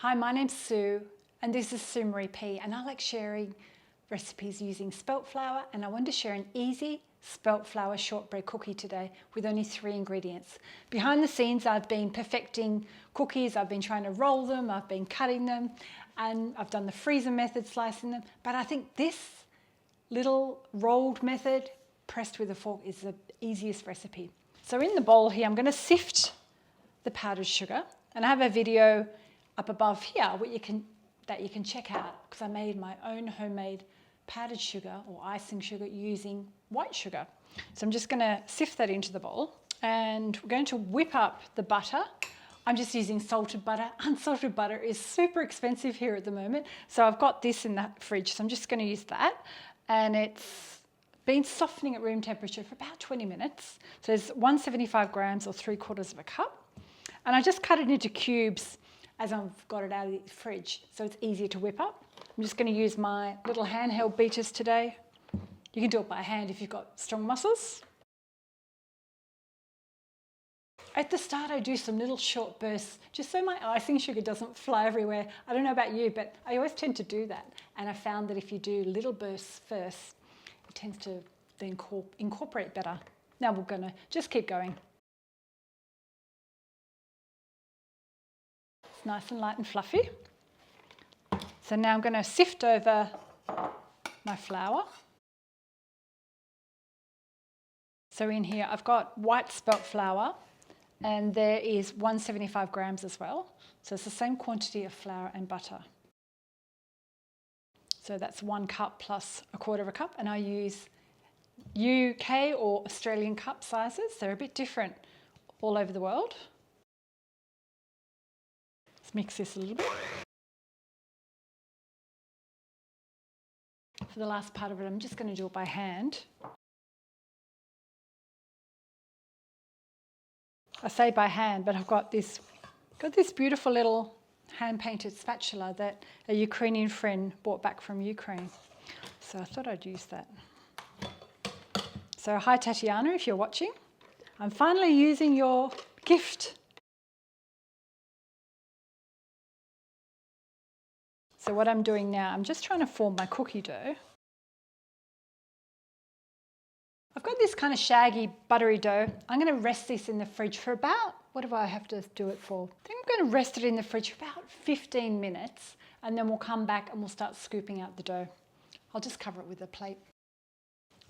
Hi, my name's Sue and this is Sue Marie P, and I like sharing recipes using spelt flour, and I wanted to share an easy spelt flour shortbread cookie today with only 3 ingredients. Behind the scenes I've been perfecting cookies, I've been trying to roll them, I've been cutting them, and I've done the freezer method, slicing them, but I think this little rolled method pressed with a fork is the easiest recipe. So in the bowl here I'm going to sift the powdered sugar, and I have a video up above here that you can check out because I made my own homemade powdered sugar or icing sugar using white sugar. So I'm just going to sift that into the bowl, and we're going to whip up the butter. I'm just using salted butter. Unsalted butter is super expensive here at the moment, so I've got this in the fridge, so I'm just going to use that, and it's been softening at room temperature for about 20 minutes. So there's 175 grams or 3/4 of a cup, and I just cut it into cubes as I've got it out of the fridge, so it's easier to whip up. I'm just going to use my little handheld beaters today. You can do it by hand if you've got strong muscles. At the start I do some little short bursts just so my icing sugar doesn't fly everywhere. I don't know about you, but I always tend to do that, and I found that if you do little bursts first, it tends to then incorporate better. Now we're going to just keep going. It's nice and light and fluffy. So now I'm going to sift over my flour. So in here I've got white spelt flour, and there is 175 grams as well. So it's the same quantity of flour and butter. So that's 1 cup plus 1/4 cup, and I use UK or Australian cup sizes. They're a bit different all over the world. Let's mix this a little bit. For the last part of it, I'm just going to do it by hand. I say by hand, but I've got this beautiful little hand-painted spatula that a Ukrainian friend brought back from Ukraine. So I thought I'd use that. So hi Tatiana, if you're watching. I'm finally using your gift. So what I'm doing now, I'm just trying to form my cookie dough. I've got this kind of shaggy, buttery dough. I'm going to rest this in the fridge for about, what do I have to do it for? I think I'm going to rest it in the fridge for about 15 minutes, and then we'll come back and we'll start scooping out the dough. I'll just cover it with a plate,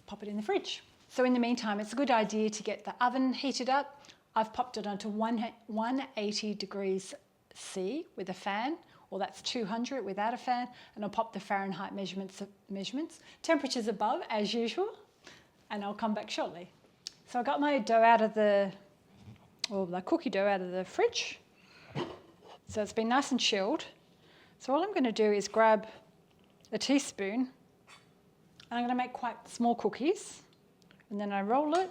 pop it in the fridge. So in the meantime, it's a good idea to get the oven heated up. I've popped it onto 180 degrees C with a fan, or that's 200 without a fan, and I'll pop the Fahrenheit measurements. Temperatures above as usual, and I'll come back shortly. So I got my dough out of the cookie dough out of the fridge. So it's been nice and chilled. So all I'm going to do is grab a teaspoon, and I'm going to make quite small cookies, and then I roll it,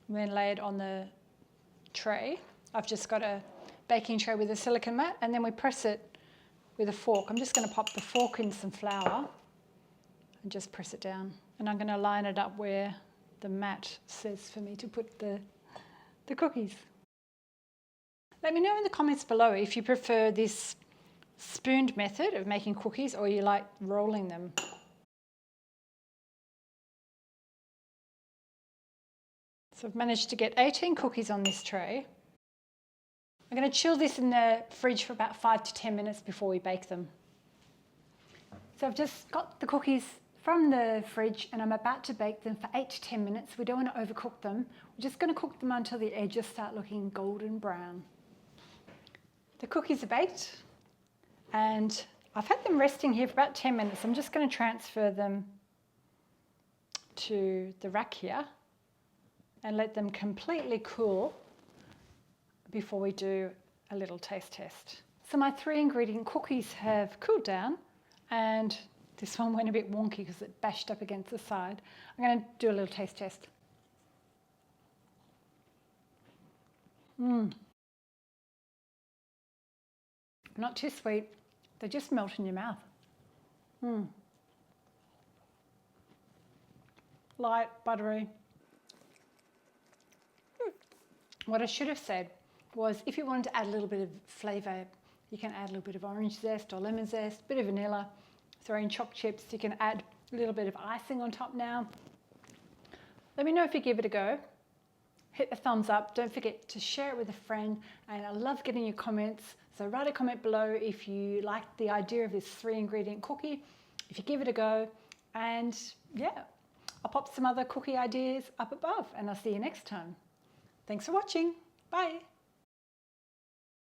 and then lay it on the tray. I've just got a baking tray with a silicone mat, and then we press it with a fork. I'm just going to pop the fork in some flour and just press it down. And I'm going to line it up where the mat says for me to put the cookies. Let me know in the comments below if you prefer this spooned method of making cookies or you like rolling them. So I've managed to get 18 cookies on this tray. I'm going to chill this in the fridge for about 5 to 10 minutes before we bake them. So I've just got the cookies from the fridge, and I'm about to bake them for 8 to 10 minutes. We don't want to overcook them. We're just going to cook them until the edges start looking golden brown. The cookies are baked, and I've had them resting here for about 10 minutes. I'm just going to transfer them to the rack here and let them completely cool before we do a little taste test. So my 3 ingredient cookies have cooled down, and this one went a bit wonky because it bashed up against the side. I'm going to do a little taste test. Not too sweet. They just melt in your mouth. Light, buttery. What I should have said was if you wanted to add a little bit of flavour You can add a little bit of orange zest or lemon zest, a bit of vanilla, throw in chopped chips. You can add a little bit of icing on top now. Let me know if you give it a go. Hit the thumbs up. Don't forget to share it with a friend. And I love getting your comments. So write a comment below if you like the idea of this 3-ingredient cookie, if you give it a go. And yeah, I'll pop some other cookie ideas up above and I'll see you next time. Thanks for watching. Bye.